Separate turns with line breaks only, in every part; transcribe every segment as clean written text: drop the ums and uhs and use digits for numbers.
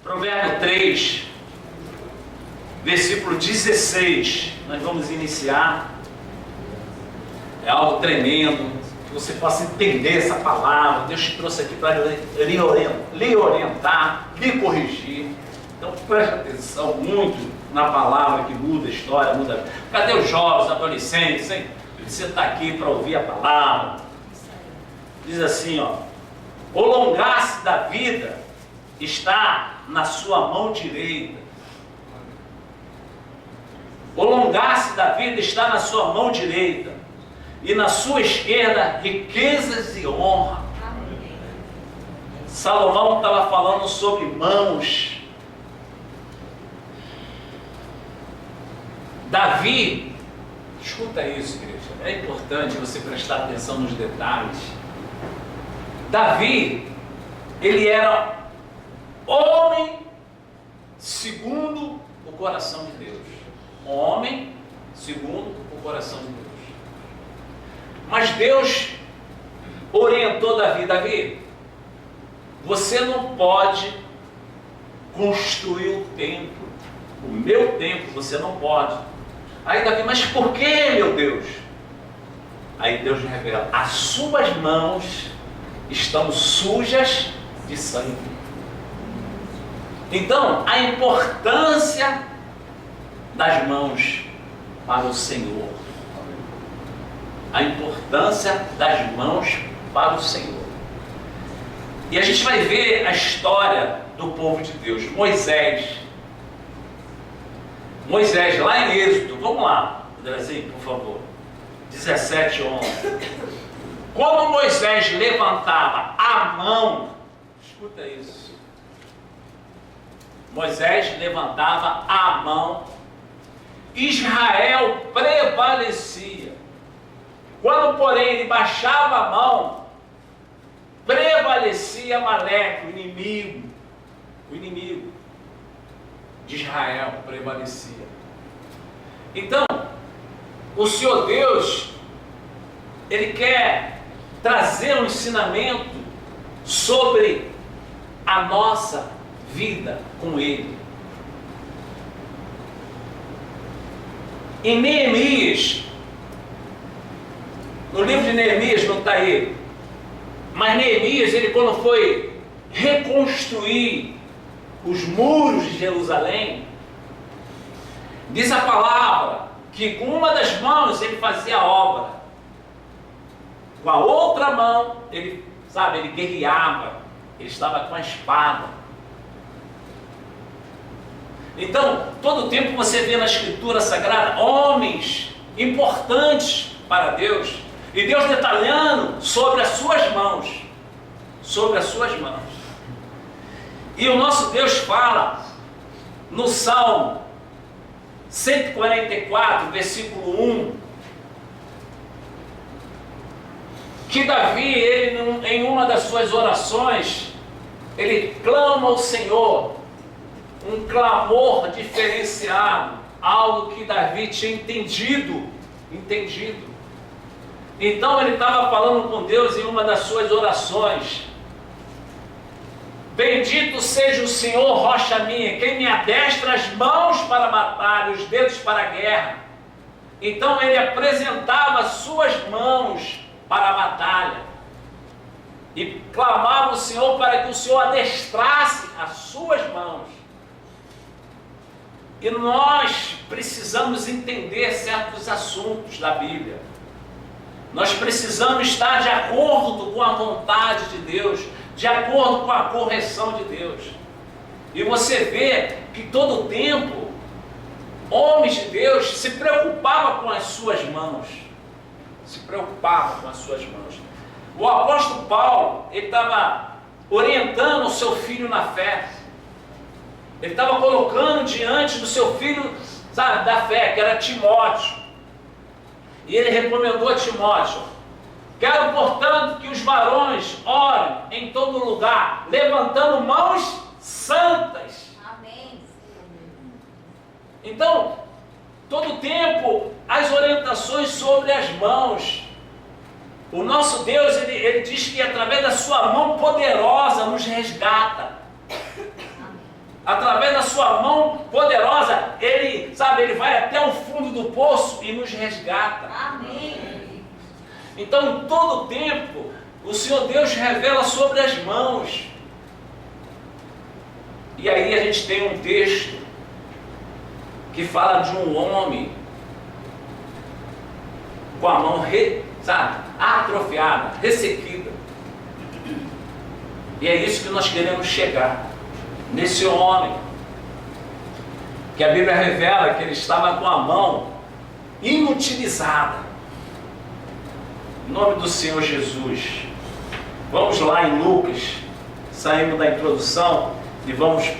Provérbio 3, versículo 16, nós vamos iniciar. É algo tremendo, que você possa entender essa palavra. Deus te trouxe aqui para lhe orientar, lhe corrigir. Então preste atenção muito na palavra que muda a história, muda a vida. Cadê os jovens, adolescentes, hein? Você está aqui para ouvir a palavra. Diz assim, ó: o longar-se da vida está na sua mão direita. O longar-se da vida está na sua mão direita, e na sua esquerda riquezas e honra. Salomão estava falando sobre mãos. Davi, escuta isso, igreja, é importante você prestar atenção nos detalhes. Davi, ele era homem segundo o coração de Deus. Homem segundo o coração de Deus. Mas Deus orientou Davi: Davi, você não pode construir o templo, o meu templo, você não pode. Aí Davi: mas por que, meu Deus? Aí Deus revela: as suas mãos estão sujas de sangue. Então, a importância das mãos para o Senhor. A importância das mãos para o Senhor. E a gente vai ver a história do povo de Deus. Moisés, lá em Êxodo, vamos lá, Andrezinho, por favor, 17:11. Quando Moisés levantava a mão, escuta isso, Moisés levantava a mão, Israel prevalecia. Quando, porém, ele baixava a mão, prevalecia Amaleque, o inimigo de Israel prevalecia. Então, o Senhor Deus, Ele quer trazer um ensinamento sobre a nossa vida com Ele. Em Neemias, no livro de Neemias, não está aí, mas Neemias, ele quando foi reconstruir os muros de Jerusalém, diz a palavra que com uma das mãos ele fazia a obra, com a outra mão ele guerreava, ele estava com a espada. Então, todo tempo você vê na Escritura Sagrada homens importantes para Deus, e Deus detalhando sobre as suas mãos, E o nosso Deus fala no Salmo 144, versículo 1, que Davi, ele, em uma das suas orações, ele clama ao Senhor, um clamor diferenciado, algo que Davi tinha entendido. Então ele estava falando com Deus em uma das suas orações: bendito seja o Senhor, rocha minha, quem me adestra as mãos para a batalha, os dedos para a guerra. Então ele apresentava as suas mãos para a batalha e clamava ao Senhor para que o Senhor adestrasse as suas mãos. E nós precisamos entender certos assuntos da Bíblia. Nós precisamos estar de acordo com a vontade de Deus, de acordo com a correção de Deus. E você vê que todo o tempo, homens de Deus se preocupavam com as suas mãos. O apóstolo Paulo, ele estava orientando o seu filho na fé. Ele estava colocando diante do seu filho, da fé, que era Timóteo. E ele recomendou a Timóteo: quero, portanto, que os varões orem em todo lugar, levantando mãos santas. Amém. Então, todo tempo, as orientações sobre as mãos. O nosso Deus, ele diz que através da sua mão poderosa nos resgata. através da sua mão poderosa, Ele, sabe, Ele vai até o fundo do poço e nos resgata.
Amém.
Então, em todo tempo, o Senhor Deus revela sobre as mãos. E aí a gente tem um texto que fala de um homem com a mão, atrofiada, ressequida. E é isso que nós queremos chegar, nesse homem, que a Bíblia revela que ele estava com a mão inutilizada. Em nome do Senhor Jesus. Vamos lá em Lucas, saímos da introdução e vamos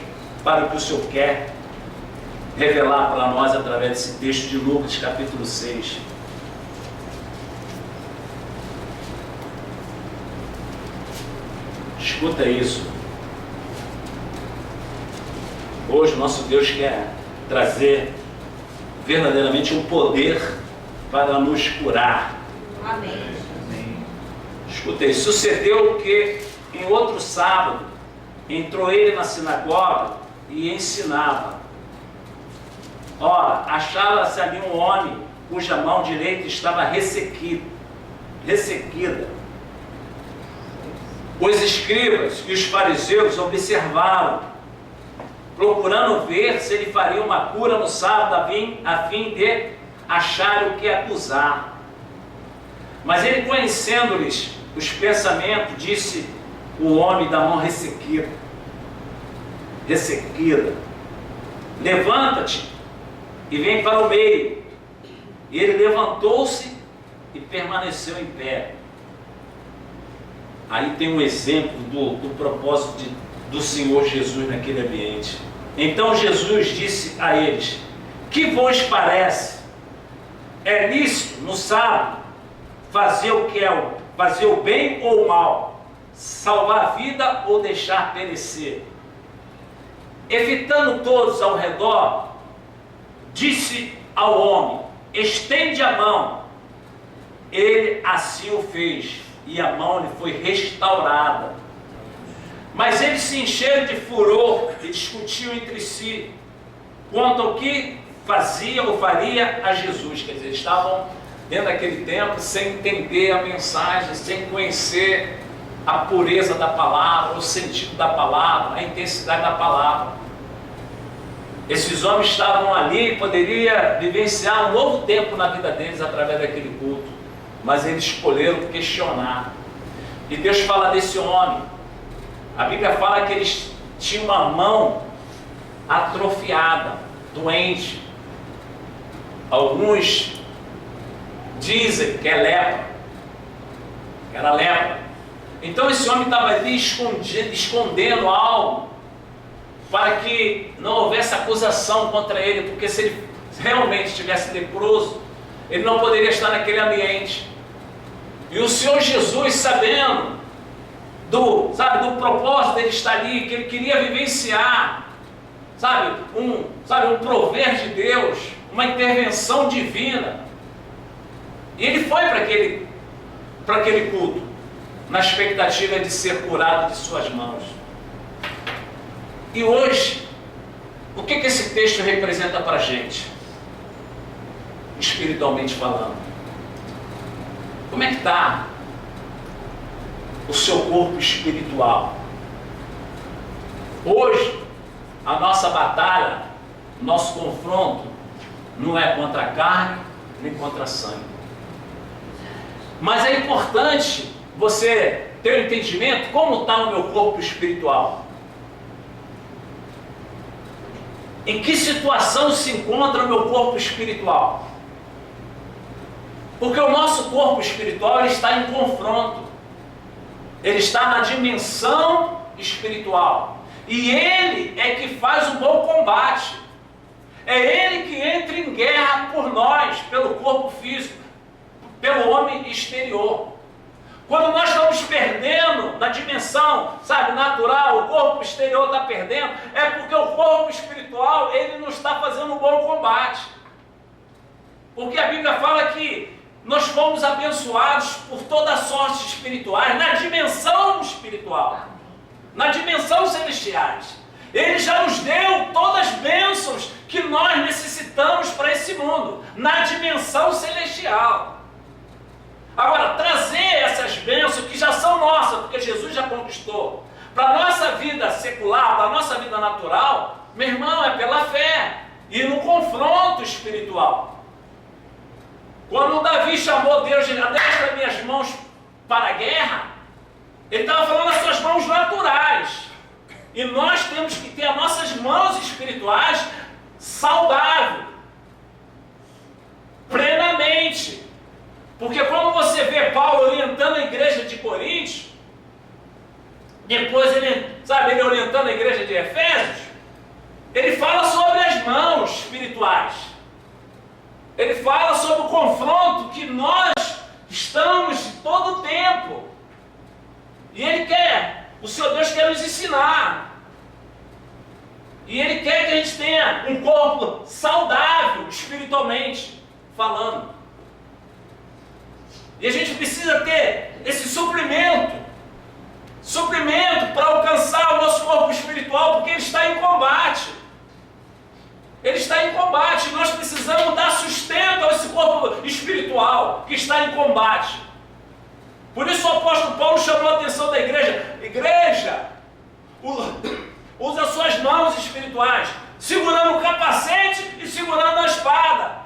para o que o Senhor quer revelar para nós através desse texto de Lucas, capítulo 6. Escuta isso. Hoje o nosso Deus quer trazer verdadeiramente um poder para nos curar.
Amém.
Escuta isso. Sucedeu que em outro sábado entrou ele na sinagoga e ensinava. Ora, achava-se ali um homem cuja mão direita estava ressequida. Os escribas e os fariseus observaram, procurando ver se ele faria uma cura no sábado, a fim de achar o que acusar. Mas ele, conhecendo-lhes os pensamentos, disse o homem da mão ressequida: levanta-te e vem para o meio. E ele levantou-se e permaneceu em pé. Aí tem um exemplo do propósito do Senhor Jesus naquele ambiente. Então Jesus disse a eles: que vos parece? É lícito no sábado fazer o que é fazer o bem ou o mal, salvar a vida ou deixar perecer? E fitando todos ao redor, disse ao homem: estende a mão. Ele assim o fez, e a mão lhe foi restaurada. Mas eles se encheram de furor e discutiam entre si quanto ao que fazia ou faria a Jesus. Quer dizer, eles estavam dentro daquele tempo sem entender a mensagem, sem conhecer a pureza da palavra, o sentido da palavra, a intensidade da palavra. Esses homens estavam ali e poderiam vivenciar um novo tempo na vida deles através daquele culto, mas eles escolheram questionar. E Deus fala desse homem. A Bíblia fala que eles tinham uma mão atrofiada, doente. Alguns dizem que é lepra, que era lepra. Então esse homem estava ali escondendo algo para que não houvesse acusação contra ele, porque se ele realmente estivesse leproso, ele não poderia estar naquele ambiente. E o Senhor Jesus, sabendo do propósito dele estar ali, que ele queria vivenciar, um prover de Deus, uma intervenção divina, e ele foi para aquele culto, na expectativa de ser curado de suas mãos. E hoje, o que esse texto representa para a gente, espiritualmente falando? Como é que está o seu corpo espiritual? Hoje, a nossa batalha, nosso confronto, não é contra a carne, nem contra a sangue. Mas é importante você ter um entendimento como está o meu corpo espiritual. Em que situação se encontra o meu corpo espiritual? Porque o nosso corpo espiritual ele está em confronto. Ele está na dimensão espiritual. E ele é que faz o bom combate. É ele que entra em guerra por nós, pelo corpo físico, pelo homem exterior. Quando nós estamos perdendo na dimensão, natural, o corpo exterior está perdendo, é porque o corpo espiritual, ele não está fazendo um bom combate. Porque a Bíblia fala que nós fomos abençoados por toda sorte espirituais, na dimensão espiritual, na dimensão celestiais. Ele já nos deu nesse mundo, na dimensão celestial. Agora, trazer essas bênçãos que já são nossas, porque Jesus já conquistou, para a nossa vida secular, para a nossa vida natural, meu irmão, é pela fé e no confronto espiritual. Quando Davi chamou Deus, adestra minhas mãos para a guerra, ele estava falando das suas mãos naturais. E nós temos que ter as nossas mãos espirituais saudáveis, plenamente. Porque quando você vê Paulo orientando a igreja de Coríntios, depois ele orientando a igreja de Efésios, ele fala sobre as mãos espirituais. Ele fala sobre o confronto que nós estamos todo o tempo. E o Senhor Deus quer nos ensinar. E Ele quer que a gente tenha um corpo saudável, espiritualmente falando. E a gente precisa ter esse suprimento para alcançar o nosso corpo espiritual, porque ele está em combate. Ele está em combate. Nós precisamos dar sustento a esse corpo espiritual que está em combate. Por isso o apóstolo Paulo chamou a atenção da igreja. Igreja, usa suas mãos espirituais, segurando o capacete e segurando a espada.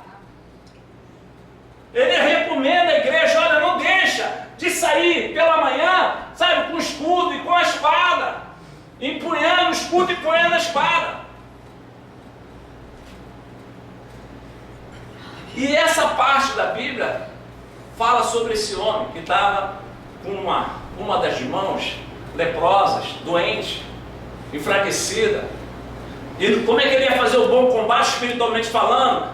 Ele recomenda a igreja, olha, não deixa de sair pela manhã, sabe, com o escudo e com a espada, empunhando o escudo e empunhando a espada. E essa parte da Bíblia fala sobre esse homem que estava com uma das mãos leprosas, doente, enfraquecida. E como é que ele ia fazer o bom combate espiritualmente falando?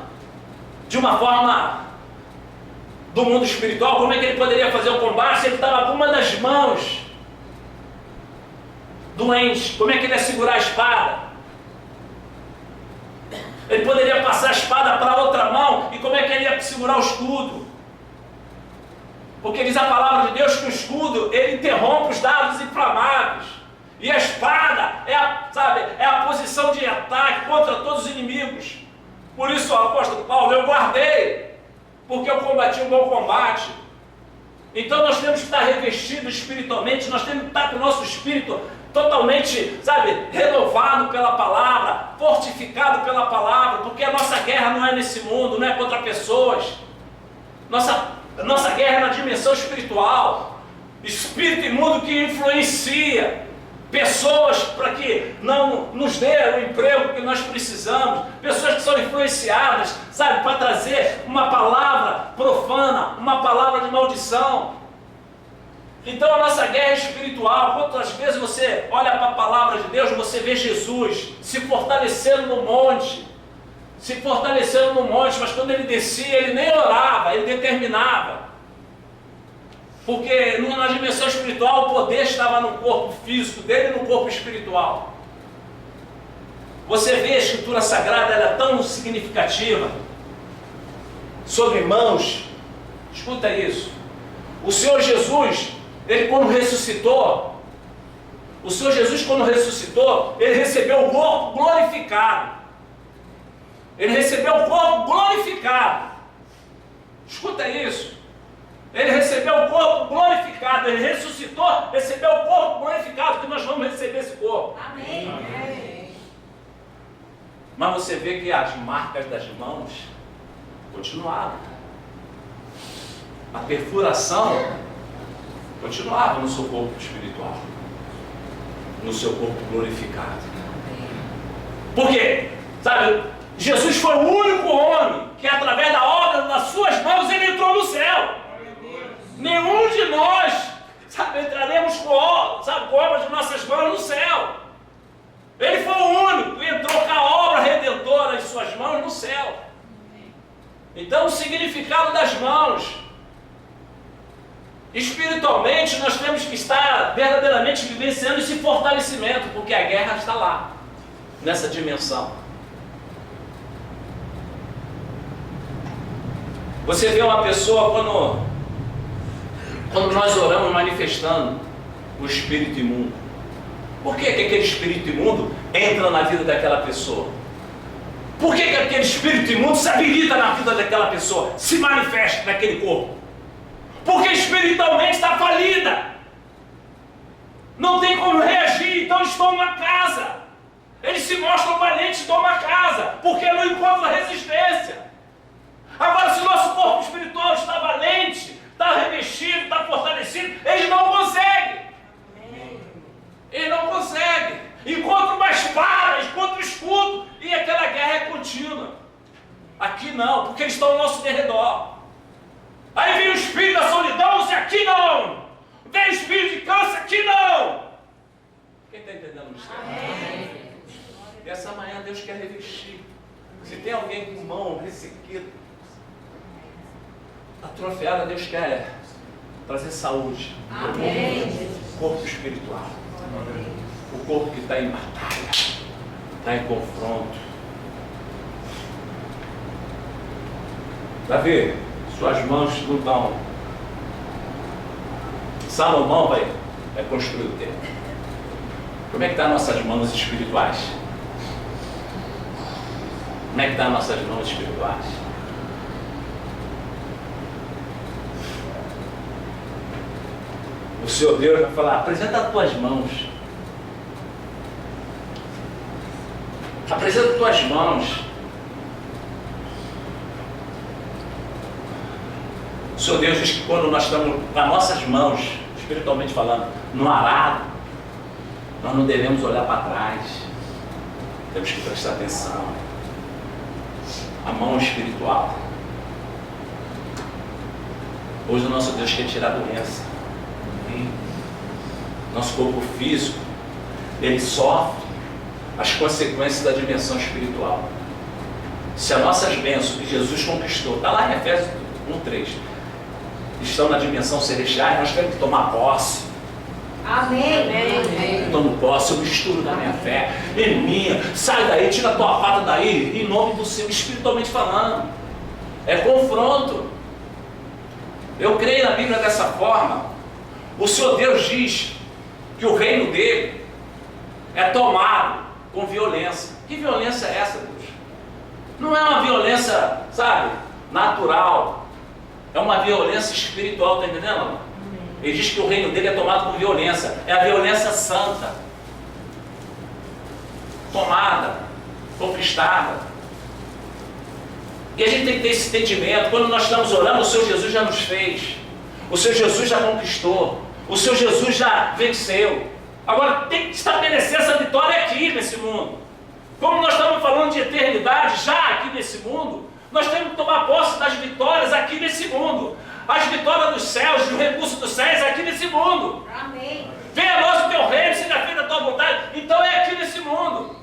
De uma forma do mundo espiritual, como é que ele poderia fazer o combate se ele estava com uma das mãos doente? Como é que ele ia segurar a espada? Ele poderia passar a espada para a outra mão, e como é que ele ia segurar o escudo? Porque diz a palavra de Deus que o escudo, ele interrompe os dardos inflamáveis. E a espada é a posição de ataque contra todos os inimigos. Por isso o apóstolo Paulo, eu guardei, porque eu combati um bom combate. Então nós temos que estar revestidos espiritualmente, nós temos que estar com o nosso espírito totalmente, renovado pela palavra, fortificado pela palavra, porque a nossa guerra não é nesse mundo, não é contra pessoas. Nossa guerra é na dimensão espiritual, espírito imundo que influencia pessoas para que não nos dê o emprego que nós precisamos, pessoas que são influenciadas, para trazer uma palavra profana, uma palavra de maldição. Então a nossa guerra é espiritual. Quantas vezes você olha para a palavra de Deus, você vê Jesus se fortalecendo no monte, mas quando ele descia, ele nem orava, ele determinava. Porque na dimensão espiritual o poder estava no corpo físico dele e no corpo espiritual. Você vê a Escritura Sagrada, ela é tão significativa sobre mãos. Escuta isso. O Senhor Jesus, ele quando ressuscitou, ele recebeu o corpo glorificado. Ele recebeu o corpo glorificado. Escuta isso. Ele recebeu o corpo glorificado. Ele ressuscitou, recebeu o corpo glorificado, que nós vamos receber esse corpo.
Amém. Amém.
Mas você vê que as marcas das mãos continuavam. A perfuração continuava no seu corpo espiritual, no seu corpo glorificado. Por quê? Jesus foi o único homem que, através da obra das suas mãos, ele entrou no céu. Nenhum de nós, entraremos com obras de nossas mãos no céu. Ele foi o único que entrou com a obra redentora em suas mãos no céu. Então, o significado das mãos. Espiritualmente, nós temos que estar verdadeiramente vivenciando esse fortalecimento, porque a guerra está lá, nessa dimensão. Você vê uma pessoa quando nós oramos manifestando o espírito imundo. Por que aquele espírito imundo entra na vida daquela pessoa? Por que aquele espírito imundo se habilita na vida daquela pessoa, se manifesta naquele corpo? Porque espiritualmente está falida. Não tem como reagir, então eles tomam uma casa. Eles se mostram valentes e tomam uma casa, porque não encontram resistência. Agora, se o nosso corpo espiritual está valente, está revestido, está fortalecido, eles não conseguem. Eles não conseguem. Encontram uma espada, encontram um escudo, e aquela guerra é contínua. Aqui não, porque eles estão ao nosso derredor. Aí vem o espírito da solidão, se aqui não. Vem o espírito de câncer, aqui não. Quem está entendendo o mistério? E essa manhã Deus quer revestir. Se tem alguém com mão ressequida, atrofiada, Deus quer trazer saúde.
Amém.
Corpo espiritual. O corpo que está em batalha, está em confronto. Davi, suas mãos não estão. Salomão vai construir o templo. Como é que estão nossas mãos espirituais? Como é que estão nossas mãos espirituais? O Senhor Deus vai falar, apresenta as tuas mãos. Apresenta as tuas mãos. O Senhor Deus diz que quando nós estamos com as nossas mãos, espiritualmente falando, no arado, nós não devemos olhar para trás. Temos que prestar atenção. A mão espiritual. Hoje o nosso Deus quer tirar a doença. Nosso corpo físico, ele sofre as consequências da dimensão espiritual. Se as nossas bênçãos que Jesus conquistou, está lá em Efésios 1:3, estão na dimensão celestial, nós temos que tomar posse.
Amém.
Eu tomo posse, eu misturo da minha fé, em minha, sai daí, tira a tua pata daí, em nome do Senhor, espiritualmente falando. É confronto. Eu creio na Bíblia dessa forma. O Senhor Deus diz que o reino dele é tomado com violência. Que violência é essa, Deus? Não é uma violência, sabe, natural. É uma violência espiritual, está entendendo? Ele diz que o reino dele é tomado com violência. É a violência santa. Tomada, conquistada. E a gente tem que ter esse entendimento. Quando nós estamos orando, o Senhor Jesus já nos fez. O Senhor Jesus já conquistou. O Senhor Jesus já venceu. Agora tem que estabelecer essa vitória aqui nesse mundo. Como nós estamos falando de eternidade já aqui nesse mundo, nós temos que tomar posse das vitórias aqui nesse mundo. As vitórias dos céus, dos recursos dos céus aqui nesse mundo.
Amém.
Venha a nós o teu reino, seja feita a tua vontade. Então é aqui nesse mundo.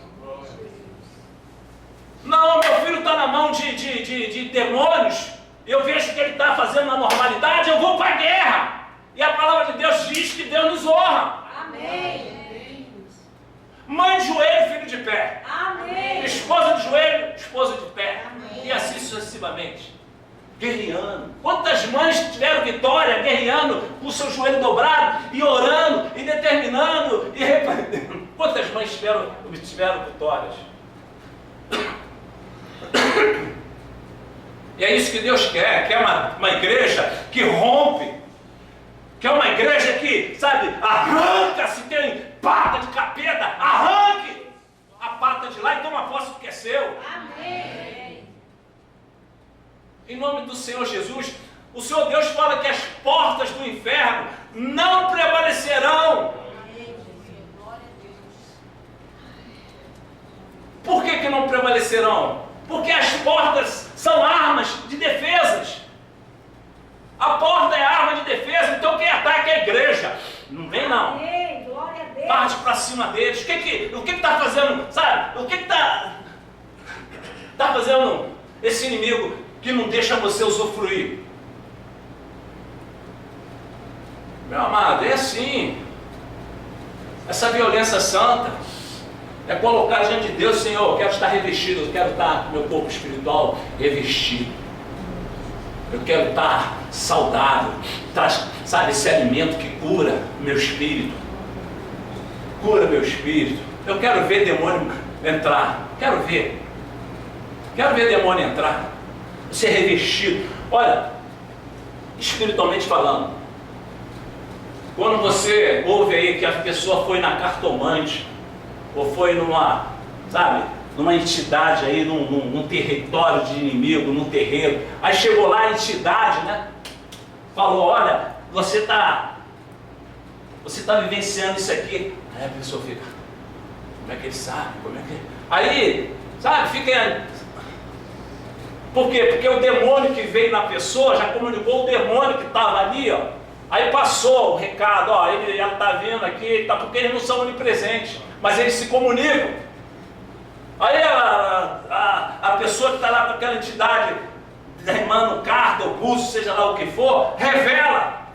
Não, meu filho está na mão de demônios. Eu vejo que ele está fazendo na normalidade, eu vou para a guerra. E a palavra de Deus diz que Deus nos honra.
Amém.
Mãe de joelho, filho de pé.
Amém.
Esposa de joelho, esposa de pé.
Amém.
E assim sucessivamente. Guerreando. Quantas mães tiveram vitória guerreando com o seu joelho dobrado e orando e determinando e repreendendo? Quantas mães tiveram vitórias? E é isso que Deus quer. Quer uma igreja que rompe. Quer uma igreja que, sabe, arranca, se tem pata de capeta, arranque a pata de lá e toma posse do que é seu.
Amém.
Em nome do Senhor Jesus, o Senhor Deus fala que as portas do inferno não prevalecerão. Por que não prevalecerão? Porque as portas são armas de defesas. A porta é arma de defesa, então quem ataca é a igreja. Não vem não.
Amém. Glória a Deus.
Parte para cima deles. O que está fazendo? Sabe? O que está fazendo esse inimigo que não deixa você usufruir? Meu amado, é assim. Essa violência santa é colocar diante de Deus, Senhor, eu quero estar revestido, eu quero estar com meu corpo espiritual revestido. Eu quero estar saudável, traz, sabe, esse alimento que cura meu espírito. Cura meu espírito. Eu quero ver demônio entrar. Quero ver. Quero ver demônio entrar, ser revestido. Olha, espiritualmente falando, quando você ouve aí que a pessoa foi na cartomante, ou foi numa, sabe, numa entidade aí, num território de inimigo, num terreiro, aí chegou lá a entidade, né, falou, olha, você está vivenciando isso aqui. Aí a pessoa fica, como é que ele sabe? Como é que... Aí, sabe, fica... Por quê? Porque o demônio que veio na pessoa já comunicou o demônio que estava ali, ó. Aí passou o recado, ó, ela está vindo aqui, tá, porque eles não são onipresentes, mas eles se comunicam. Aí a pessoa que está lá com aquela entidade, derramando carta ou pulso, seja lá o que for, revela.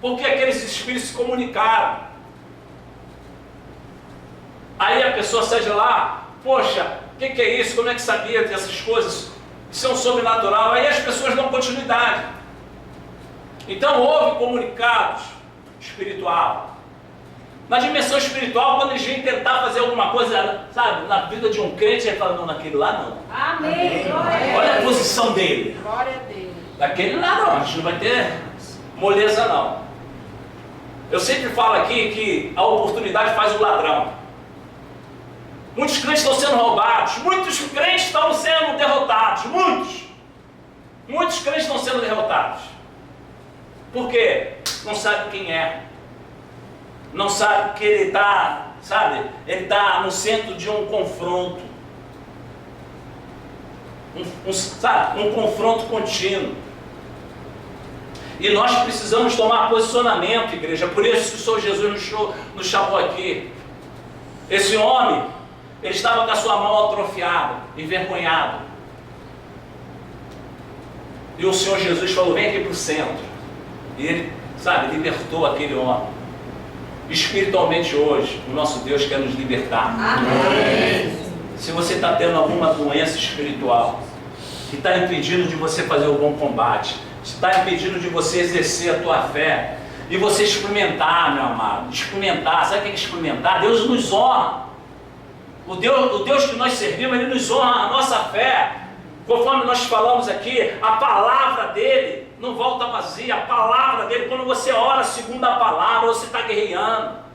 Porque aqueles espíritos se comunicaram. Aí a pessoa sai de lá, poxa, o que é isso? Como é que sabia dessas coisas? Isso é um sobrenatural. Aí as pessoas dão continuidade. Então houve comunicados espiritual. Na dimensão espiritual, quando a gente tentar fazer alguma coisa, sabe, na vida de um crente, ele fala, não, naquele lá não.
Amém.
Olha a posição dele.
Glória a Deus.
Daquele lá não, a gente não vai ter moleza não. Eu sempre falo aqui que a oportunidade faz o ladrão. Muitos crentes estão sendo roubados, muitos crentes estão sendo derrotados, muitos crentes estão sendo derrotados. Por quê? Não sabe quem é, não sabe que ele está, sabe, ele está no centro de um confronto, um confronto contínuo. E nós precisamos tomar posicionamento, igreja. Por isso que o Senhor Jesus nos chamou aqui. Esse homem, ele estava com a sua mão atrofiada, envergonhado. E o Senhor Jesus falou, vem aqui para o centro. E ele, sabe, libertou aquele homem. Espiritualmente hoje, o nosso Deus quer nos libertar.
Amém.
Se você está tendo alguma doença espiritual, que está impedindo de você fazer o bom combate, está impedindo de você exercer a tua fé, e você experimentar, meu amado, experimentar, sabe o que é experimentar? Deus nos honra. O Deus que nós servimos, Ele nos honra a nossa fé. Conforme nós falamos aqui, a palavra dEle não volta vazia. A palavra dEle, quando você ora segundo a palavra, você está guerreando.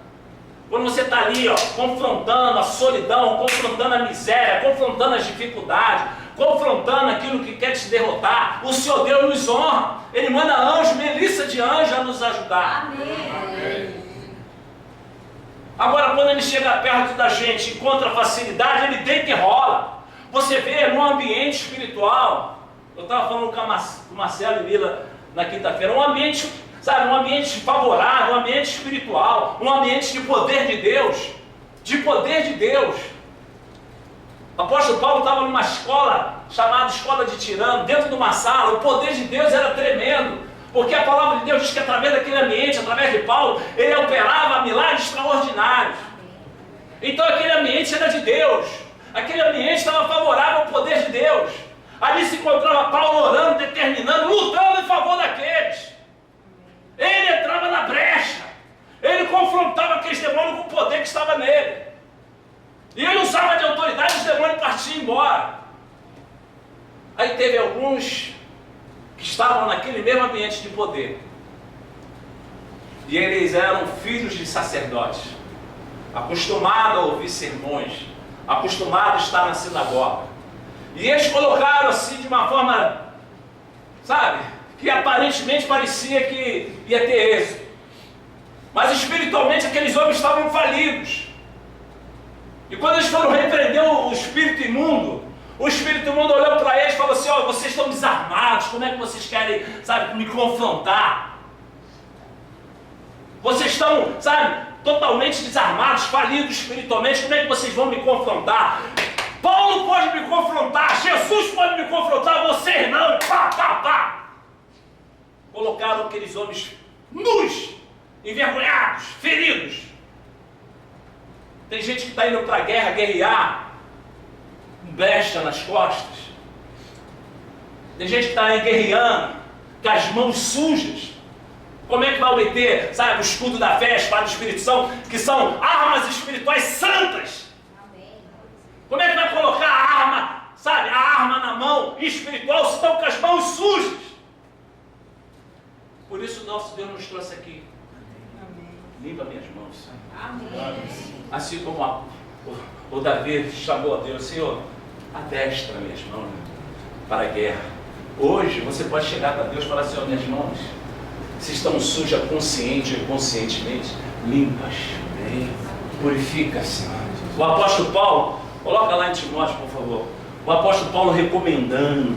Quando você está ali, ó, confrontando a solidão, confrontando a miséria, confrontando as dificuldades, confrontando aquilo que quer te derrotar, o Senhor Deus nos honra. Ele manda anjo, melícia de anjo a nos ajudar.
Amém.
Agora, quando ele chega perto da gente, encontra facilidade, ele deita e rola. Você vê no ambiente espiritual, eu estava falando com o Marcelo e Lila na quinta-feira, um ambiente, sabe, um ambiente favorável, um ambiente espiritual, um ambiente de poder de Deus, O apóstolo Paulo estava numa escola, chamada Escola de Tirano, dentro de uma sala, o poder de Deus era tremendo, porque a palavra de Deus diz que através daquele ambiente, através de Paulo, ele operava milagres extraordinários. Então aquele ambiente era de Deus, aquele ambiente estava favorável ao poder de Deus. Ali se encontrava Paulo orando, determinando, lutando em favor daqueles. Ele entrava na brecha, ele confrontava aqueles demônios com o poder que estava nele. E ele usava de autoridade, os demônios partiam embora. Aí teve alguns que estavam naquele mesmo ambiente de poder. E eles eram filhos de sacerdotes, acostumados a ouvir sermões, acostumados a estar na sinagoga. E eles colocaram assim de uma forma, sabe, que aparentemente parecia que ia ter êxito. Mas espiritualmente aqueles homens estavam falidos. E quando eles foram repreender o espírito imundo, o espírito imundo olhou para eles e falou assim, ó, vocês estão desarmados, como é que vocês querem, sabe, me confrontar? Vocês estão, sabe, totalmente desarmados, falidos espiritualmente, como é que vocês vão me confrontar? Paulo pode me confrontar, Jesus pode me confrontar, vocês não, pá. Colocaram aqueles homens nus, envergonhados, feridos. Tem gente que está indo para a guerra, guerrear, com brecha nas costas. Tem gente que está aí guerreando, com as mãos sujas. Como é que vai obter, sabe, o escudo da fé, a espada do Espírito Santo, que são armas espirituais santas? Como é que vai colocar a arma, sabe, a arma espiritual, se estão com as mãos sujas. Por isso nosso Deus nos trouxe aqui. Limpa minhas mãos.
Amém.
Assim como o Davi chamou a Deus, Senhor, adestra minhas mãos para a guerra. Hoje você pode chegar para Deus e falar, Senhor, minhas mãos, se estão sujas consciente ou inconscientemente, limpas, purifica, Senhor. O apóstolo Paulo, coloca lá em Timóteo, por favor. O apóstolo Paulo recomendando.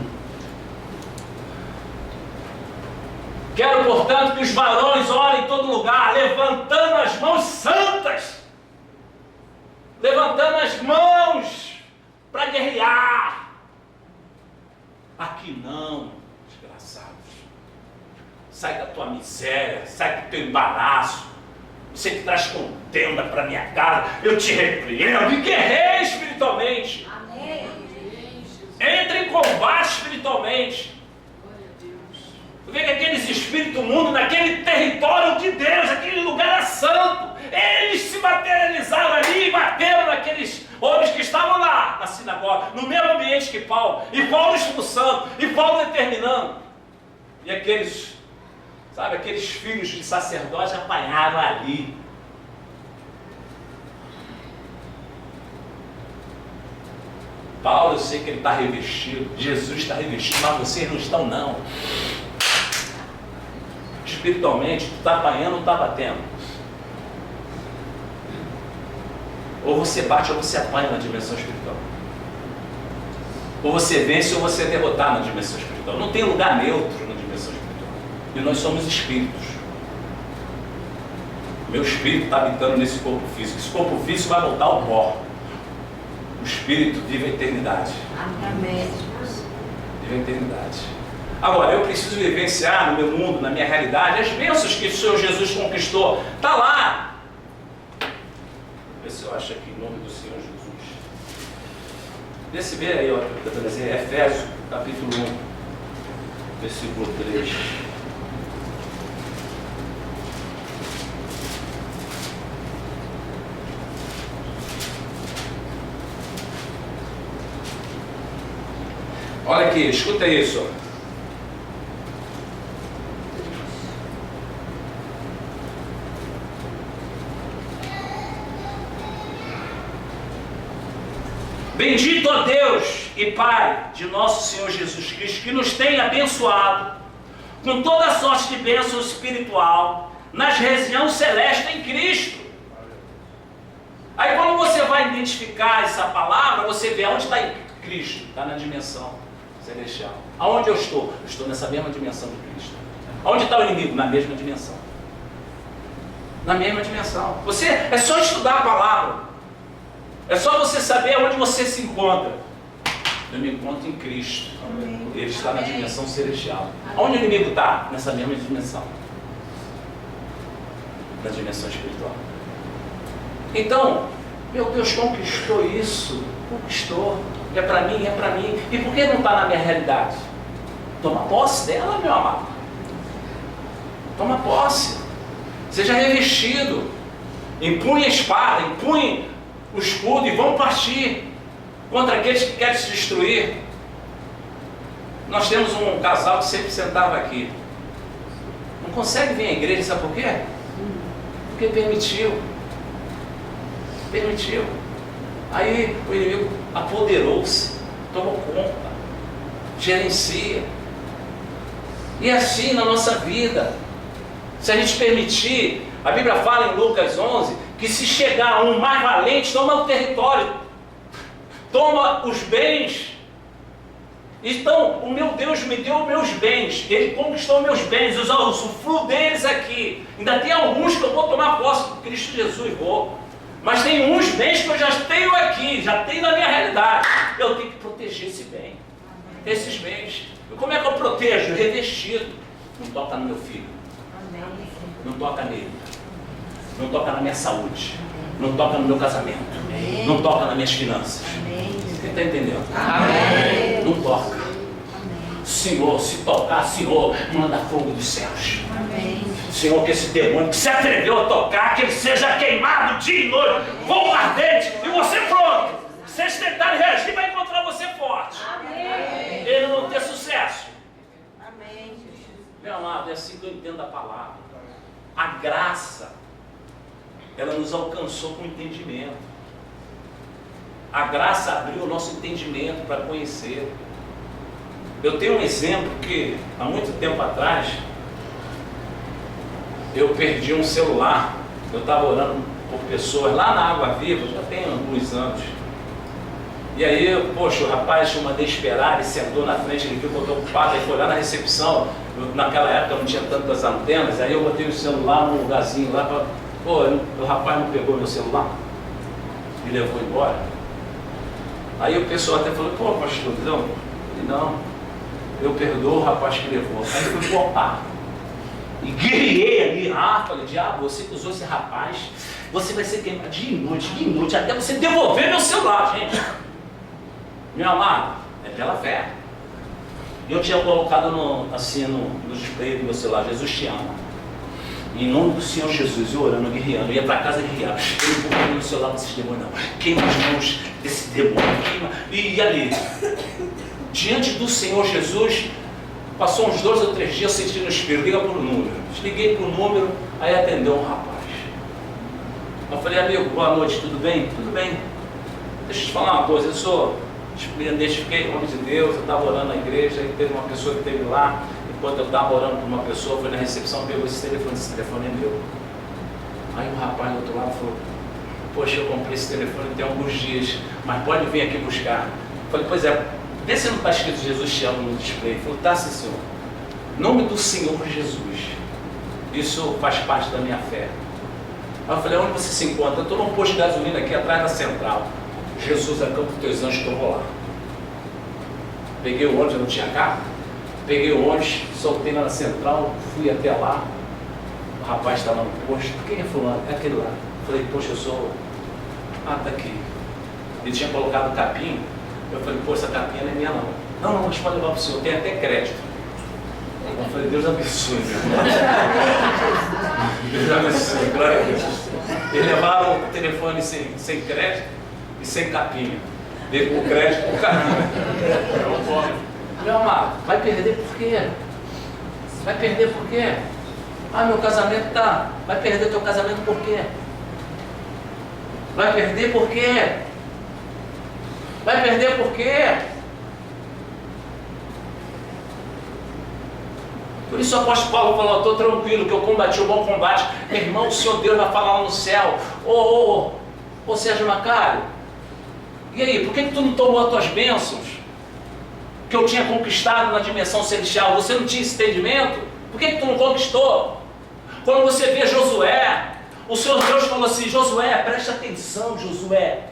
Quero, portanto, que os varões orem em todo lugar, levantando as mãos santas, levantando as mãos para guerrear. Aqui não, desgraçados. Sai da tua miséria, sai do teu embaraço. Você que traz contenda para minha casa, eu te repreendo e guerreie espiritualmente.
Amém.
Entre em combate espiritualmente. Tu vê que aqueles espíritos imundos naquele território de Deus, aquele lugar era santo. Eles se materializaram ali e bateram naqueles homens que estavam lá na sinagoga, no mesmo ambiente que Paulo. E Paulo expulsando, e Paulo determinando. E aqueles, sabe, aqueles filhos de sacerdotes apanharam ali. Paulo, eu sei que ele está revestido, Jesus está revestido, mas vocês não estão não. Espiritualmente, tu está apanhando ou está batendo? Ou você bate ou você apanha na dimensão espiritual. Ou você vence ou você é derrotado na dimensão espiritual. Não tem lugar neutro na dimensão espiritual. E nós somos espíritos. Meu espírito está habitando nesse corpo físico. Esse corpo físico vai voltar ao pó. O espírito vive a eternidade.
Amém.
Vive a eternidade. Agora, eu preciso vivenciar no meu mundo, na minha realidade, as bênçãos que o Senhor Jesus conquistou. Está lá. Vê se eu acho aqui em nome do Senhor Jesus. Desse ver aí, ó, Efésios, capítulo 1, versículo 3. Olha aqui, escuta isso. Bendito a Deus e Pai de nosso Senhor Jesus Cristo, que nos tem abençoado com toda a sorte de bênção espiritual nas regiões celestes em Cristo. Aí quando você vai identificar essa palavra, você vê onde está Cristo, está na dimensão celestial. Aonde eu estou? Eu estou nessa mesma dimensão de Cristo. Aonde está o inimigo? Na mesma dimensão. Na mesma dimensão. Você, é só estudar a palavra. É só você saber onde você se encontra. Eu me encontro em Cristo.
Amém.
Ele está na dimensão celestial. Onde o inimigo está? Nessa mesma dimensão. Na dimensão espiritual. Então, meu Deus conquistou isso. Conquistou. É para mim, é para mim. E por que não está na minha realidade? Toma posse dela, meu amado. Toma posse. Seja revestido. Empunhe a espada, empunhe o escudo e vão partir contra aqueles que querem se destruir. Nós temos um casal que sempre sentava aqui. Não consegue vir à igreja, sabe por quê? Porque permitiu. Permitiu. Aí o inimigo apoderou-se, tomou conta, gerencia. E assim na nossa vida, se a gente permitir, a Bíblia fala em Lucas 11, que se chegar um mais valente, toma o território, toma os bens. Então, o meu Deus me deu os meus bens, Ele conquistou meus bens, eu usufruo deles aqui. Ainda tem alguns que eu vou tomar posse por Cristo Jesus, vou. Mas tem uns bens que eu já tenho aqui, já tenho na minha realidade. Eu tenho que proteger esse bem, esses bens. E como é que eu protejo? Revestido. Não toca no meu filho, não toca nele. Não toca na minha saúde. Não toca no meu casamento.
Amém.
Não toca nas minhas finanças.
Amém.
Você está entendendo?
Amém.
Não toca. Senhor, se tocar, Senhor, manda fogo dos céus.
Amém.
Senhor, que esse demônio que se atreveu a tocar, que ele seja queimado dia e noite, fogo ardente, e você pronto. Se eles tentarem reagir, vai encontrar você forte.
Amém.
Ele não nos alcançou com entendimento. A graça abriu o nosso entendimento para conhecer. Eu tenho um exemplo que, há muito tempo atrás, eu perdi um celular. Eu estava orando por pessoas lá na Água Viva, já tem alguns anos. E aí, poxa, o rapaz, eu mandei esperar, ele sentou na frente, ele viu que eu estou ocupado, aí foi lá na recepção. Naquela época não tinha tantas antenas, aí eu botei o celular num lugarzinho lá, o rapaz não pegou meu celular e levou embora. Aí o pessoal até falou, pô, pastor, não, eu perdoo o rapaz que levou. Aí fui poupar. E guerreei ali, falei, diabo, você que usou esse rapaz, você vai ser queimado de noite, até você devolver meu celular, gente. Meu amado, é pela fé. Eu tinha colocado no display do meu celular, Jesus te ama. Em nome do Senhor Jesus, eu orando, guerreando, eu ia para casa guerreando. Eu não vou queimar o celular desse demônio, não. Queima as mãos desse demônio, queima. E ali, diante do Senhor Jesus, passou uns 2 ou 3 dias, eu senti no espírito, liga para o número. Desliguei para o número, aí atendeu um rapaz. Eu falei, amigo, boa noite, tudo bem? Tudo bem. Deixa eu te falar uma coisa, me identifiquei em nome de Deus, eu estava orando na igreja, e teve uma pessoa que esteve lá, enquanto eu estava orando por uma pessoa, foi na recepção, pegou esse telefone é meu. Aí o rapaz do outro lado falou, poxa, eu comprei esse telefone tem alguns dias, mas pode vir aqui buscar. Eu falei, pois é, vê se não está escrito Jesus te ama no display. Ele falou, tá sim, senhor. Nome do Senhor Jesus. Isso faz parte da minha fé. Aí eu falei, onde você se encontra? Eu estou num posto de gasolina aqui atrás da central. Jesus é campo dos teus anjos que eu vou lá. Peguei o ônibus, eu não tinha carro. Peguei o ônibus, soltei lá na central, fui até lá. O rapaz estava no posto. Quem é fulano? É aquele lá. Falei, poxa, eu sou... tá aqui. Ele tinha colocado o capinho. Eu falei, pô, essa capinha não é minha não. Não, mas pode levar para o senhor, tem até crédito. Eu falei, Deus abençoe, meu irmão. Deus abençoe, glória a Deus. Eles levaram o telefone sem crédito e sem capinha. Veio com crédito com capinha. Meu amado, vai perder por quê? Vai perder por quê? Meu casamento tá. Vai perder teu casamento por quê? Vai perder por quê? Vai perder por quê? Por isso o apóstolo Paulo falou, estou tranquilo que eu combati o bom combate. Meu irmão, o Senhor Deus vai falar lá no céu. Ô Sérgio Macário, e aí, por que tu não tomou as tuas bênçãos que eu tinha conquistado na dimensão celestial? Você não tinha esse entendimento? Por que tu não conquistou? Quando você vê Josué, o Senhor Deus falou assim, Josué, presta atenção, Josué.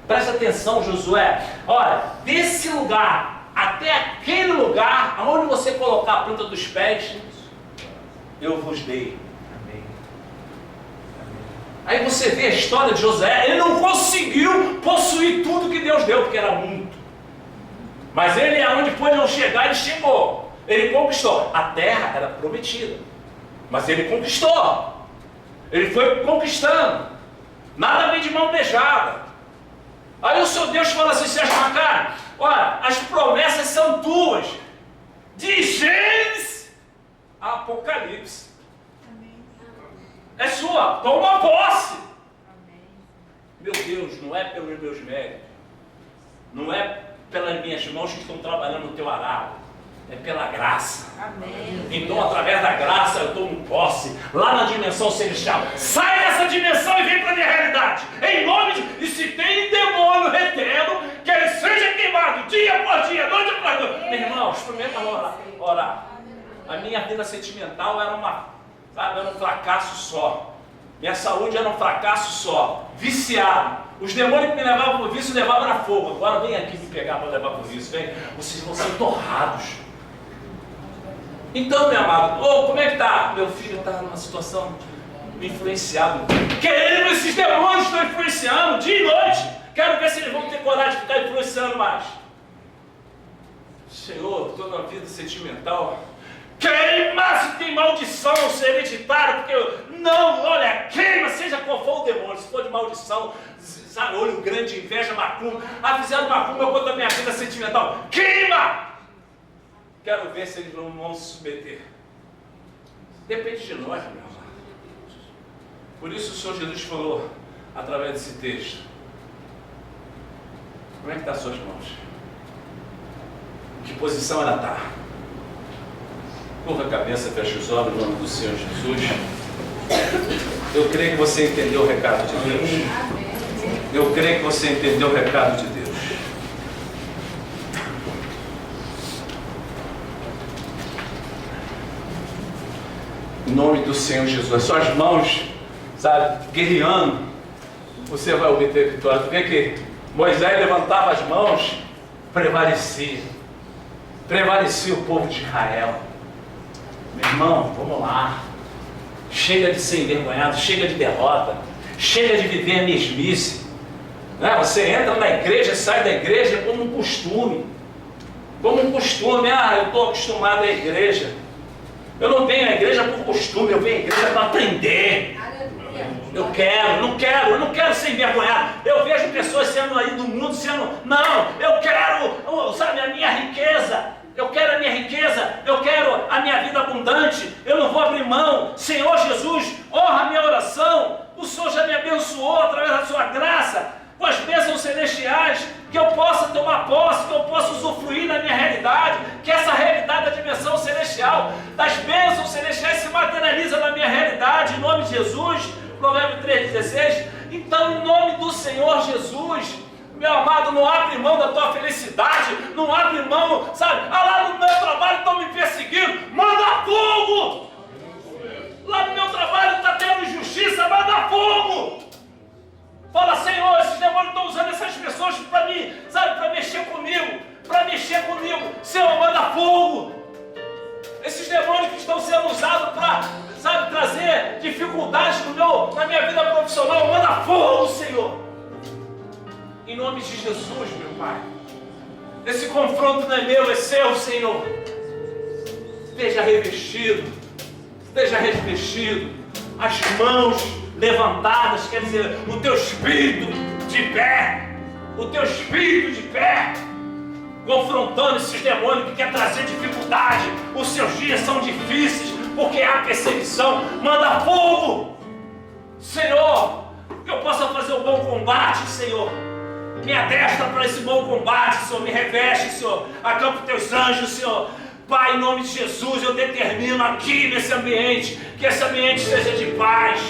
Presta atenção, Josué. Olha, desse lugar até aquele lugar, aonde você colocar a planta dos pés, eu vos dei. Amém. Aí você vê a história de Josué, ele não conseguiu possuir tudo que Deus deu, porque era muito. Mas ele, aonde foi não chegar, ele chegou. Ele conquistou. A terra era prometida, mas ele conquistou. Ele foi conquistando. Nada vem de mão beijada. Aí o seu Deus fala assim, Sérgio Macário, olha, as promessas são tuas, de Gênesis a Apocalipse. Amém. É sua, toma posse. Amém. Meu Deus, não é pelos meus méritos, não é pelas minhas mãos que estão trabalhando no teu arado, é pela graça. Amém. Então, através da graça, eu tomo posse lá na dimensão celestial. Sai dessa dimensão e vem para a minha realidade. Em nome de... E se tem demônio retendo, que ele seja queimado dia após dia, noite após noite. Meu irmão, experimenta orar. A minha vida sentimental era era um fracasso só. Minha saúde era um fracasso só. Viciado. Os demônios que me levavam para o vício, levavam na fogo. Agora vem aqui me pegar para levar para o vício. Vem. Vocês vão ser torrados. Então, meu amado, como é que está? Meu filho está numa situação influenciado. Querendo, esses demônios estão influenciando dia e noite. Quero ver se eles vão ter coragem de ficar influenciando mais. Senhor, estou na vida sentimental. Queima se tem maldição, se é hereditário, porque não, olha, queima, seja qual for o demônio, se for de maldição, olho grande, inveja, macumba. Fizeram macumba contra a minha vida sentimental. Queima! Quero ver se eles não vão se submeter. Depende de nós, meu irmão. Por isso o Senhor Jesus falou, através desse texto. Como é que está as suas mãos? Em que posição ela está? Curva a cabeça, fecha os olhos, em nome do Senhor Jesus. Eu creio que você entendeu o recado de Deus. Eu creio que você entendeu o recado de Deus. Em nome do Senhor Jesus. As suas mãos, sabe, guerreando, você vai obter vitória. Tu vê que Moisés levantava as mãos, prevalecia o povo de Israel. Meu irmão, vamos lá. Chega de ser envergonhado, chega de derrota, chega de viver a mesmice. Você entra na igreja e sai da igreja como um costume. Como um costume, eu estou acostumado à igreja. Eu não venho à igreja por costume, eu venho à igreja para aprender. Eu não quero ser envergonhado. Eu vejo pessoas sendo aí do mundo sendo, não, eu quero, sabe, a minha riqueza. Eu quero a minha riqueza, eu quero a minha vida abundante, eu não vou abrir mão. Senhor Jesus, honra a minha oração. O Senhor já me abençoou através da sua graça, com as bênçãos celestiais, que eu possa tomar posse, que eu possa usufruir da minha realidade, que essa realidade da dimensão celestial, das bênçãos celestiais se materializa na minha realidade, em nome de Jesus. Provérbio 3,16. Então, em nome do Senhor Jesus, meu amado, não abre mão da tua felicidade, não abre mão, sabe? Lá no meu trabalho estão me perseguindo, manda fogo! Lá no meu trabalho está tendo injustiça, manda fogo! Fala, Senhor, esses demônios estão usando essas pessoas para mim, sabe, para mexer comigo, Senhor, manda fogo! Esses demônios que estão sendo usados para, sabe, trazer dificuldades na minha vida profissional, manda fogo, Senhor! Em nome de Jesus, meu Pai. Esse confronto não é meu, é seu, Senhor. Esteja revestido. As mãos levantadas, quer dizer, o teu espírito de pé. Confrontando esses demônios que querem trazer dificuldade. Os seus dias são difíceis, porque há perseguição. Manda fogo, Senhor, que eu possa fazer um bom combate, Senhor. Me adestra para esse bom combate, Senhor. Me reveste, Senhor. Acampa os teus anjos, Senhor. Pai, em nome de Jesus, eu determino aqui nesse ambiente, que esse ambiente seja de paz.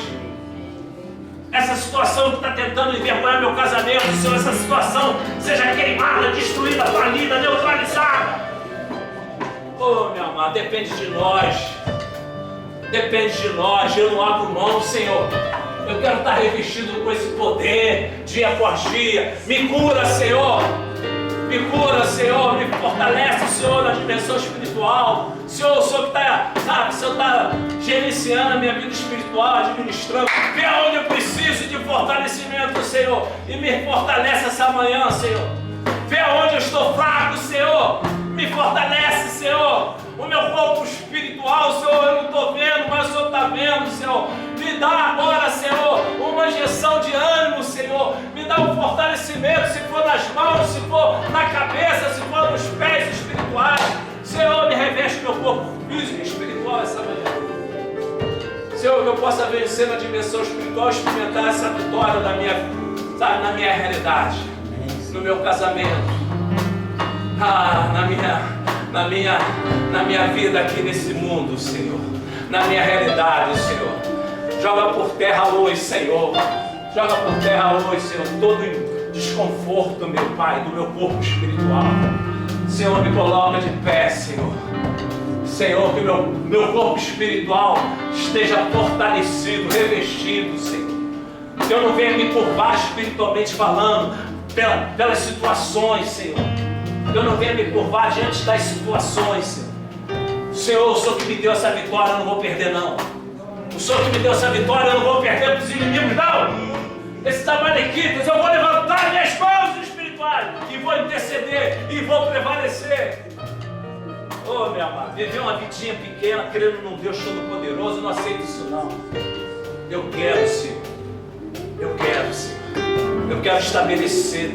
Essa situação que está tentando envergonhar meu casamento, Senhor, essa situação seja queimada, destruída, falida, neutralizada. Oh, meu amado, depende de nós. Eu não abro mão, Senhor. Eu quero estar revestido com esse poder, dia após dia. Me cura, Senhor. Me fortalece, Senhor, na dimensão espiritual. Senhor, o Senhor que está, sabe, o Senhor está gerenciando a minha vida espiritual, administrando. Vê aonde eu preciso de fortalecimento, Senhor. E me fortalece essa manhã, Senhor. Vê aonde eu estou fraco, Senhor. Me fortalece, Senhor. O meu corpo espiritual, Senhor, eu não estou vendo, mas o Senhor está vendo, Senhor. Me dá agora, Senhor, uma injeção de ânimo, Senhor. Me dá um fortalecimento, se for nas mãos, se for na cabeça, se for nos pés espirituais. Senhor, me reveste meu corpo físico e espiritual essa manhã. Senhor, que eu possa vencer na dimensão espiritual, experimentar essa vitória na minha realidade, no meu casamento, na minha vida aqui nesse mundo, Senhor, na minha realidade, Senhor. Joga por terra hoje, Senhor. Todo desconforto, meu Pai, do meu corpo espiritual. Senhor, me coloca de pé, Senhor. Senhor, que meu corpo espiritual esteja fortalecido, revestido, Senhor. Que eu não venha me curvar espiritualmente falando pelas situações, Senhor. Que eu não venha me curvar diante das situações, Senhor. Senhor, o Senhor que me deu essa vitória, eu não vou perder, não. O Senhor que me deu essa vitória, eu não vou perder para os inimigos, não. Esses amalequitas, eu vou levantar minhas mãos espirituais e vou interceder e vou prevalecer. Oh, meu amado, viver uma vidinha pequena, crendo num Deus Todo-Poderoso, eu não aceito isso, não. Eu quero, Senhor. Eu quero estabelecer,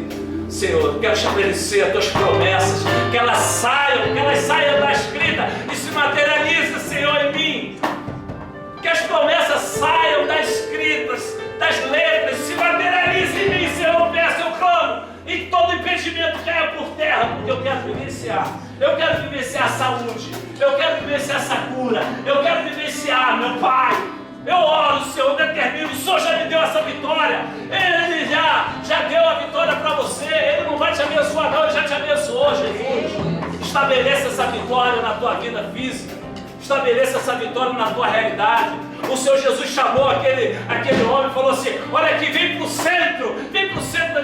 Senhor, eu quero estabelecer as tuas promessas, que elas saiam da escrita e se materializem, Senhor, em mim. Que as promessas saiam das escritas, das letras, se materializem impedimento caia por terra, porque eu quero vivenciar. Eu quero vivenciar a saúde. Eu quero vivenciar essa cura. Eu quero vivenciar, meu Pai. Eu oro, Senhor, determino. O Senhor já me deu essa vitória. Ele já deu a vitória para você. Ele não vai te abençoar, não. Ele já te abençoou, Jesus. Estabeleça essa vitória na tua vida física. Estabeleça essa vitória na tua realidade. O Senhor Jesus chamou aquele homem e falou assim: olha aqui, vem para o centro da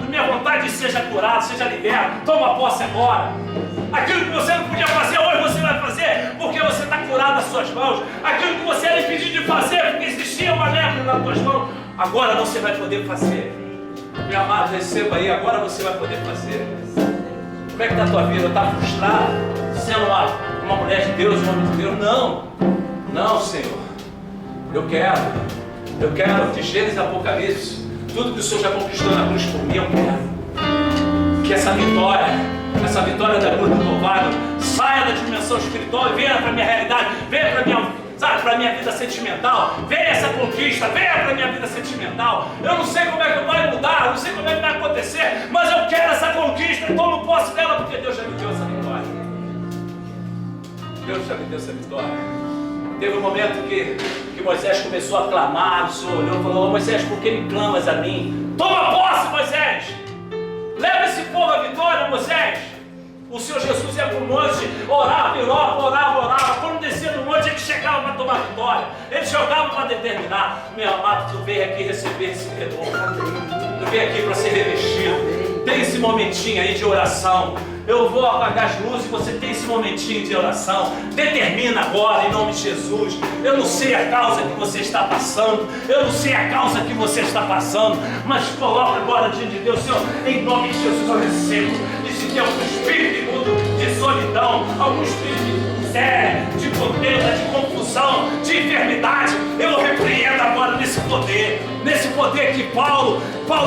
minha vontade e seja curado, seja liberto. Toma posse agora. Aquilo que você não podia fazer hoje, você vai fazer, porque você está curado nas suas mãos. Aquilo que você era impedido de fazer, porque existia uma lepra nas tuas mãos, agora você vai poder fazer. Meu amado, receba aí, agora você vai poder fazer. Como é que está a tua vida? Está frustrado? Sendo uma mulher de Deus, um homem de Deus? Não, Senhor. Eu quero de Gênesis e Apocalipse, tudo que o Senhor já conquistou na cruz por mim, eu quero. Que essa vitória da cruz do Calvário saia da dimensão espiritual e venha para a minha realidade, venha para a minha vida sentimental, venha essa conquista, venha para a minha vida sentimental. Eu não sei como é que vai mudar, eu não sei como é que vai acontecer, mas eu quero essa conquista, tomo posse dela, porque Deus já me deu essa vitória. Deus já me deu essa vitória. Teve um momento que Moisés começou a clamar, o Senhor olhou e falou: Moisés, por que me clamas a mim? Toma posse, Moisés! Leva esse povo à vitória, Moisés! O Senhor Jesus ia para o monte, orava. Quando descia no monte, ele chegava para tomar vitória. Ele jogava para determinar. Meu amado, tu veio aqui receber esse perdão. Tu veio aqui para ser revestido. Tem esse momentinho aí de oração. Eu vou apagar as luzes, você tem esse momentinho de oração. Determina agora, em nome de Jesus. Eu não sei a causa que você está passando, mas coloca agora diante de Deus: Senhor, em nome de Jesus eu recebo. E se tem algum espírito de solidão, algum espírito de contenda, de confusão, de enfermidade, eu repreendo agora nesse poder que Paulo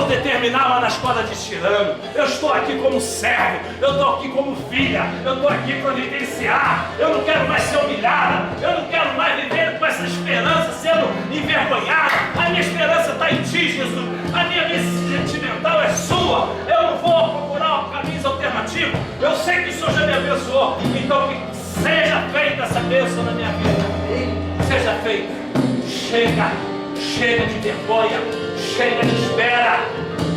determinava na escola de Tirano. Eu estou aqui como servo, eu estou aqui como filha, eu estou aqui para vivenciar. Eu não quero mais ser humilhada, eu não quero mais viver com essa esperança sendo envergonhada. A minha esperança está em Ti, Jesus. A minha vida sentimental é Sua. Eu não vou procurar caminhos alternativos. Eu sei que o Senhor já me abençoou, então que seja feita essa bênção na minha vida. Seja feita. Chega de vergonha. Chega de espera.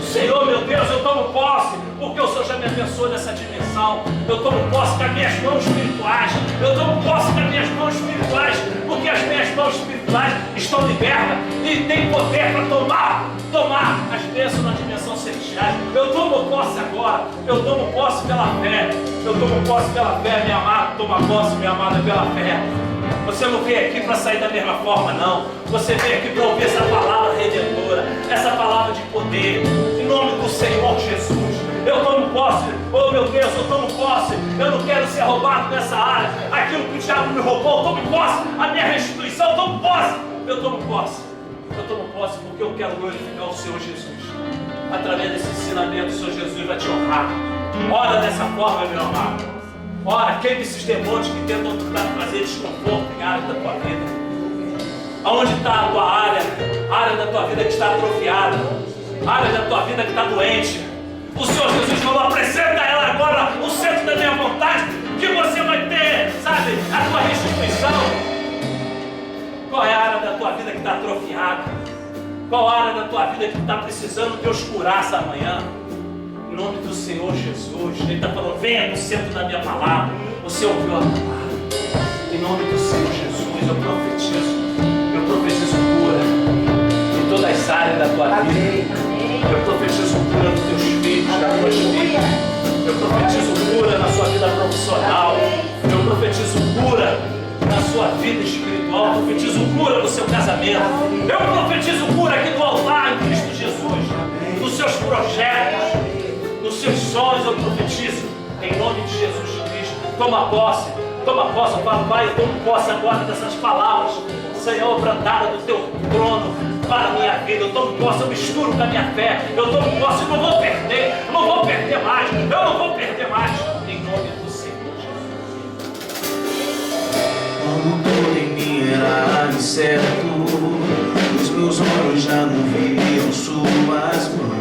Senhor, meu Deus, eu tomo posse, porque o Senhor já me abençoou nessa dimensão. Eu tomo posse com as minhas mãos espirituais. Porque as minhas mãos espirituais estão libertas e têm poder para tomar as bênçãos na dimensão celestial. Eu tomo posse agora. Eu tomo posse pela fé. Minha amada. Toma posse, minha amada, pela fé. Você não veio aqui para sair da mesma forma, não. Você veio aqui para ouvir essa palavra redentora, essa palavra de poder, em nome do Senhor Jesus. Eu tomo posse, oh meu Deus, eu tomo posse. Eu não quero ser roubado nessa área. Aquilo que o diabo me roubou, eu tomo posse. A minha restituição, eu tomo posse. Eu tomo posse porque eu quero glorificar o Senhor Jesus. Através desse ensinamento, o Senhor Jesus vai te honrar. Ora dessa forma, meu amado. Ora, queime esses demônios que tentam trazer desconforto em áreas da tua vida. Aonde está a tua área? A área da tua vida que está atrofiada. A área da tua vida que está doente. O Senhor Jesus falou: apresenta a ela agora o centro da minha vontade, que você vai ter, sabe, a tua restituição. Qual é a área da tua vida que está atrofiada? Qual a área da tua vida que está precisando Deus curar essa manhã? Em nome do Senhor Jesus. Ele está falando: venha no centro da minha palavra. Você ouviu a palavra. Em nome do Senhor Jesus, eu profetizo cura em todas as áreas da tua vida. Eu profetizo cura nos teus filhos, nas tuas filhas. Eu profetizo cura na sua vida profissional. Eu profetizo cura na sua vida espiritual. Eu profetizo cura no seu casamento. Eu profetizo cura aqui no altar em Cristo Jesus. Nos seus projetos, nos seus sonhos, eu profetizo em nome de Jesus Cristo. Toma posse, eu falo: Pai, eu tomo posse agora dessas palavras, Senhor, brandadas do teu trono para a minha vida. Eu tomo posse, eu misturo com a minha fé. Eu tomo posse, eu não vou perder, eu não vou perder mais, em nome do Senhor Jesus.
Quando tudo em mim era incerto, os meus olhos já não viam suas mãos.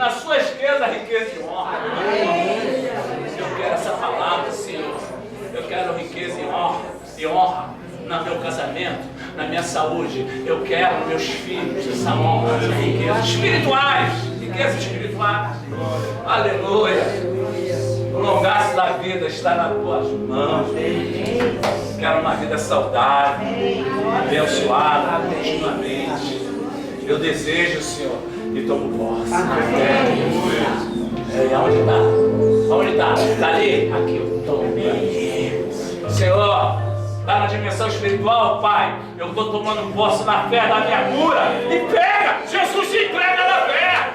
na sua esquerda riqueza e honra. Eu quero essa palavra, Senhor. Eu quero riqueza e honra no meu casamento, na minha saúde. Eu quero nos meus filhos essa honra, essa riqueza espirituais. Riquezas espirituais. Aleluia. O longaço da vida está nas tuas mãos. Quero uma vida saudável, abençoada continuamente. Eu desejo, Senhor, e tomo posse. Aonde está? Aonde está? Está ali? Aqui eu tomo. Senhor, está na dimensão espiritual, Pai. Eu estou tomando posse na fé da minha cura. E pega! Jesus te entrega na fé.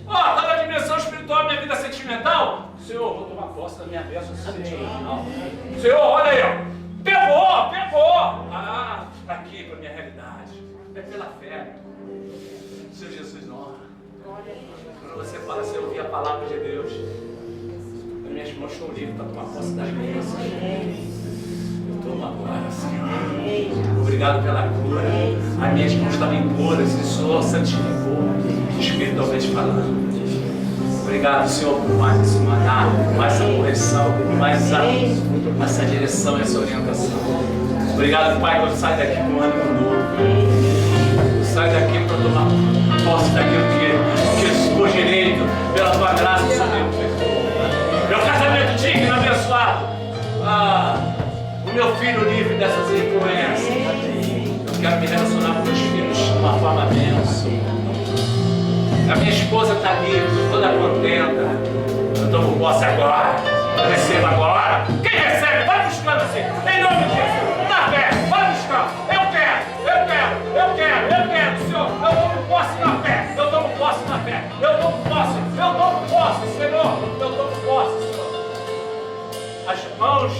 Está na dimensão espiritual, minha vida sentimental. Senhor, vou tomar posse da minha bênção sentimental. Senhor, olha aí, ó. Pegou. Está aqui para a minha realidade. É pela fé. Senhor Jesus, honra. Quando você fala assim, eu ouvi a palavra de Deus. As minhas mãos estão livres para tomar posse das bênçãos. Eu tomo agora, Senhor. Obrigado pela cura. As minhas mãos estavam impuras e o Senhor santificou, espiritualmente falando. Obrigado, Senhor, por mais esse maná, mais essa correção, mais essa direção e essa orientação. Obrigado, Pai, que eu saio daqui com um ânimo novo. Eu saio daqui para tomar posse daquilo que por direito, pela tua graça, Senhor. Meu casamento digno, abençoado. O meu filho livre dessas influências. Eu quero me relacionar com meus filhos de uma forma bênção. A minha esposa está livre, toda contenta. Eu tomo posse agora. Eu recebo agora. Quem recebe, vai buscando assim. Em nome de Jesus. Na fé, vai buscando. Eu quero, Senhor. Eu tomo posse na fé. Eu tomo posse, Senhor. Eu tomo posse, Senhor. As mãos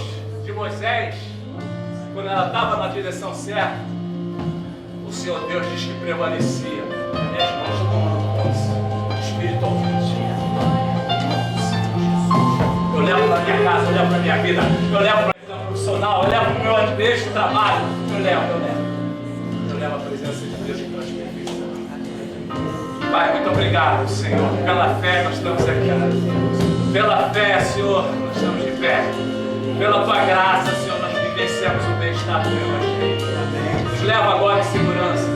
de Moisés, quando ela estava na direção certa, o Senhor Deus diz que prevalecia. Minhas mãos tomando posse espiritualmente. Eu levo para minha casa, eu levo para minha vida, eu levo para a vida profissional, eu levo para o meu ambiente de trabalho. Eu levo a presença de Deus que nós perfeição. Pai, muito obrigado, Senhor. Pela fé nós estamos aqui. Pela fé, Senhor, nós estamos de pé. Pela tua graça, Senhor, nós vivenciamos o bem-estar do teu Evangelho. Nos leva agora em segurança.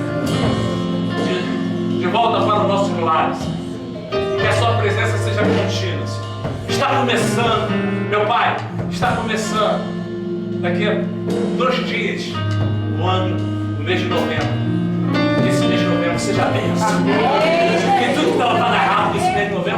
De volta para os nossos lares. Que a sua presença seja contínua, Senhor. Está começando, meu Pai, está começando. Daqui a 2 dias, o ano, no mês de novembro. Que esse mês de novembro seja bênção. Que tudo que estava para errado nesse mês de novembro